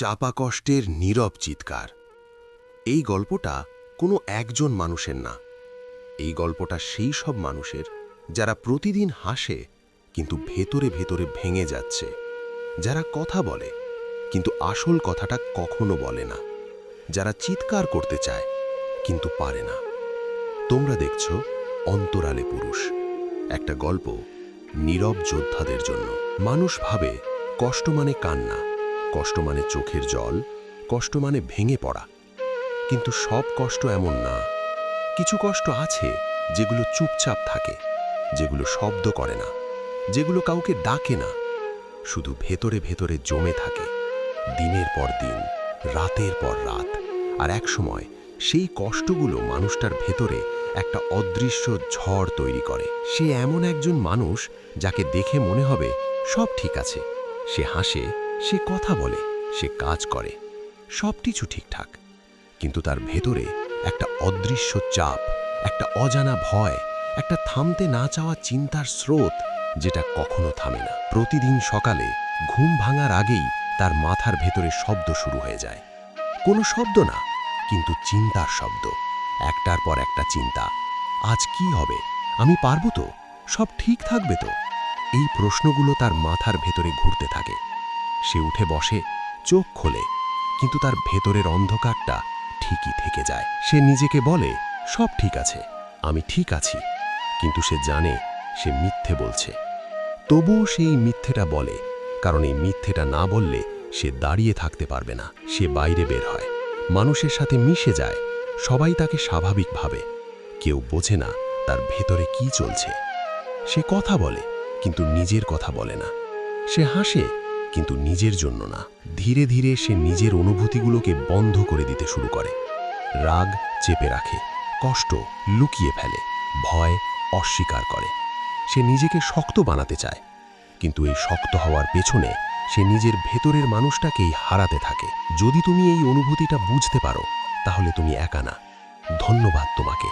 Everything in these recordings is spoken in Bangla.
চাপা কষ্টের নীরব চিৎকার। এই গল্পটা কোনো একজন মানুষের না, এই গল্পটা সেই সব মানুষের যারা প্রতিদিন হাসে কিন্তু ভেতরে ভেতরে ভেঙে যাচ্ছে, যারা কথা বলে কিন্তু আসল কথাটা কখনো বলে না, যারা চিৎকার করতে চায় কিন্তু পারে না। তোমরা দেখছো অন্তরালে পুরুষ, একটা গল্প নীরব যোদ্ধাদের জন্য। মানুষ ভাবে কষ্ট মানে কান্না, কষ্ট মানে চোখের জল, কষ্ট মানে ভেঙে পড়া। কিন্তু সব কষ্ট এমন না। কিছু কষ্ট আছে যেগুলো চুপচাপ থাকে, যেগুলো শব্দ করে না, যেগুলো কাউকে ডাকে না, শুধু ভেতরে ভেতরে জমে থাকে দিনের পর দিন, রাতের পর রাত। আর একসময় সেই কষ্টগুলো মানুষটার ভেতরে একটা অদৃশ্য ঝড় তৈরি করে। সে এমন একজন মানুষ যাকে দেখে মনে হবে সব ঠিক আছে, সে হাসে, সে কথা বলে, সে কাজ করে, সব কিছু ঠিকঠাক। কিন্তু তার ভেতরে একটা অদৃশ্য চাপ, একটা অজানা ভয়, একটা থামতে না চাওয়া চিন্তার স্রোত যেটা কখনো থামে না। প্রতিদিন সকালে ঘুম ভাঙার আগেই তার মাথার ভেতরে শব্দ শুরু হয়ে যায়। কোনো শব্দ না, কিন্তু চিন্তার শব্দ, একটার পর একটা চিন্তা। আজ কি হবে? আমি পারবো তো? সব ঠিক থাকবে তো? এই প্রশ্নগুলো তার মাথার ভেতরে ঘুরতে থাকে। সে উঠে বসে, চোখ খোলে, কিন্তু তার ভেতরের অন্ধকারটা ঠিকই থেকে যায়। সে নিজেকে বলে সব ঠিক আছে, আমি ঠিক আছি, কিন্তু সে জানে সে মিথ্যে বলছে। তবুও সেই মিথ্যেটা বলে, কারণ এই মিথ্যেটা না বললে সে দাঁড়িয়ে থাকতে পারবে না। সে বাইরে বের হয়, মানুষের সাথে মিশে যায়, সবাই তাকে স্বাভাবিক ভাবে। কেউ বোঝে না তার ভেতরে কি চলছে। সে কথা বলে কিন্তু নিজের কথা বলে না। সে হাসে কিন্তু নিজের জন্য না। ধীরে ধীরে সে নিজের অনুভূতিগুলোকে বন্ধ করে দিতে শুরু করে। রাগ চেপে রাখে, কষ্ট লুকিয়ে ফেলে, ভয় অস্বীকার করে। সে নিজেকে শক্ত বানাতে চায়, কিন্তু এই শক্ত হওয়ার পেছনে সে নিজের ভেতরের মানুষটাকেই হারাতে থাকে। যদি তুমি এই অনুভূতিটা বুঝতে পারো, তাহলে তুমি একা না। ধন্যবাদ তোমাকে,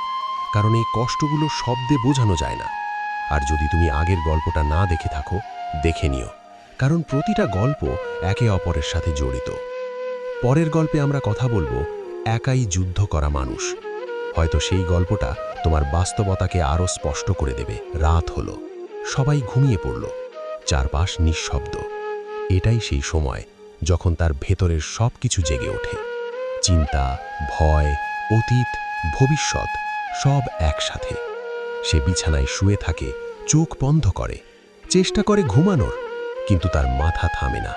কারণ এই কষ্টগুলো শব্দে বোঝানো যায় না। আর যদি তুমি আগের গল্পটা না দেখে থাকো, দেখে নিও, কারণ প্রতিটা গল্প একে অপরের সাথে জড়িত। পরের গল্পে আমরা কথা বলবো একাই যুদ্ধ করা মানুষ। হয়তো সেই গল্পটা তোমার বাস্তবতাকে আরও স্পষ্ট করে দেবে। রাত হলো, সবাই ঘুমিয়ে পড়ল, চারপাশ নিঃশব্দ। এটাই সেই সময় যখন তার ভেতরের সব কিছু জেগে ওঠে। চিন্তা, ভয়, অতীত, ভবিষ্যৎ সব একসাথে। সে বিছানায় শুয়ে থাকে, চোখ বন্ধ করে, চেষ্টা করে ঘুমানোর, কিন্তু তার মাথা থামে না,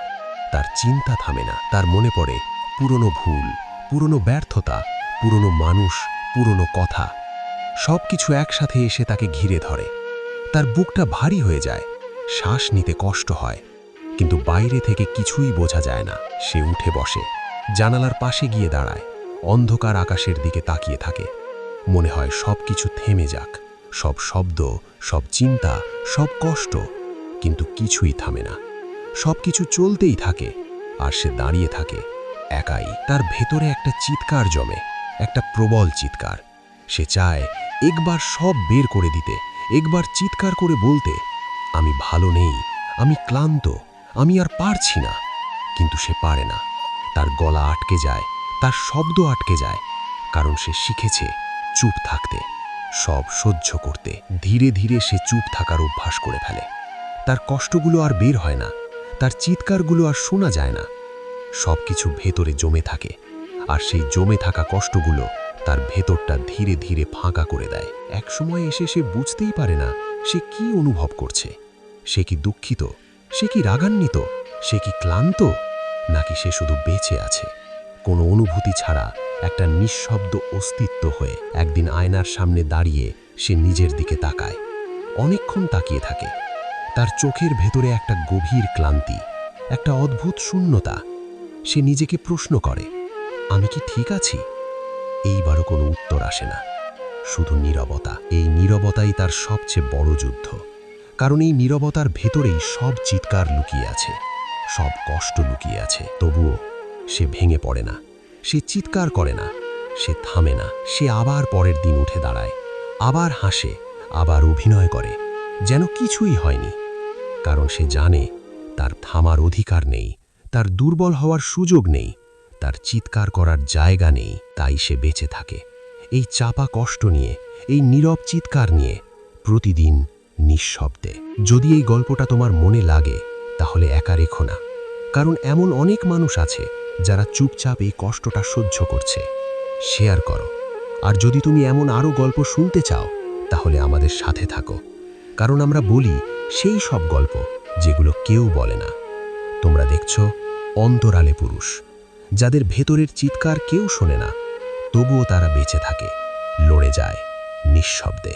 তার চিন্তা থামে না। তার মনে পড়ে পুরনো ভুল, পুরনো ব্যর্থতা, পুরনো মানুষ, পুরনো কথা। সব কিছু একসাথে এসে তাকে ঘিরে ধরে। তার বুকটা ভারী হয়ে যায়, শ্বাস নিতে কষ্ট হয়, কিন্তু বাইরে থেকে কিছুই বোঝা যায় না। সে উঠে বসে, জানালার পাশে গিয়ে দাঁড়ায়, অন্ধকার আকাশের দিকে তাকিয়ে থাকে। মনে হয় সব কিছু থেমে যাক, সব শব্দ, সব চিন্তা, সব কষ্ট, কিন্তু কিছুই থামে না। সব কিছু চলতেই থাকে, আর সে দাঁড়িয়ে থাকে একাই। তার ভেতরে একটা চিৎকার জমে, একটা প্রবল চিৎকার। সে চায় একবার সব বের করে দিতে, একবার চিৎকার করে বলতে, আমি ভালো নেই, আমি ক্লান্ত, আমি আর পারছি না। কিন্তু সে পারে না। তার গলা আটকে যায়, তার শব্দ আটকে যায়, কারণ সে শিখেছে চুপ থাকতে, সব সহ্য করতে। ধীরে ধীরে সে চুপ থাকার অভ্যাস করে ফেলে। তার কষ্টগুলো আর বের হয় না, তার চিৎকারগুলো আর শোনা যায় না। সব কিছু ভেতরে জমে থাকে, আর সেই জমে থাকা কষ্টগুলো তার ভেতরটা ধীরে ধীরে ফাঁকা করে দেয়। একসময় এসে সে বুঝতেই পারে না সে কি অনুভব করছে। সে কি দুঃখিত, সে কি রাগান্বিত, সে কি ক্লান্ত, নাকি সে শুধু বেঁচে আছে কোনো অনুভূতি ছাড়া, একটা নিঃশব্দ অস্তিত্ব হয়ে। একদিন আয়নার সামনে দাঁড়িয়ে সে নিজের দিকে তাকায়, অনেকক্ষণ তাকিয়ে থাকে। তার চোখের ভেতরে একটা গভীর ক্লান্তি, একটা অদ্ভুত শূন্যতা। সে নিজেকে প্রশ্ন করে, আমি কি ঠিক আছি? এইবারও কোনো উত্তর আসে না, শুধু নীরবতা। এই নীরবতাই তার সবচেয়ে বড় যুদ্ধ, কারণ এই নীরবতার ভেতরেই সব চিৎকার লুকিয়ে আছে, সব কষ্ট লুকিয়ে আছে। তবুও সে ভেঙে পড়ে না, সে চিৎকার করে না, সে থামে না। সে আবার পরের দিন উঠে দাঁড়ায়, আবার হাসে, আবার অভিনয় করে যেন কিছুই হয়নি, কারণ সে জানে তার থামার অধিকার নেই, তার দুর্বল হওয়ার সুযোগ নেই, তার চিৎকার করার জায়গা নেই, তাই সে বেঁচে থাকে এই চাপা কষ্ট নিয়ে, এই নীরব চিৎকার নিয়ে, প্রতিদিন নিঃশব্দে। যদি এই গল্পটা তোমার মনে লাগে তাহলে একা রেখো না, কারণ এমন অনেক মানুষ আছে যারা চুপচাপ এই কষ্টটা সহ্য করছে। শেয়ার করো। আর যদি তুমি এমন আরও গল্প শুনতে চাও তাহলে আমাদের সাথে থাকো, কারণ আমরা বলি সেই সব গল্প যেগুলো কেউ বলে না। তোমরা দেখছো অন্তরালে পুরুষ, যাদের ভেতরের চিৎকার কেউ শোনে না, তবুও তারা বেঁচে থাকে, লড়ে যায় নিঃশব্দে।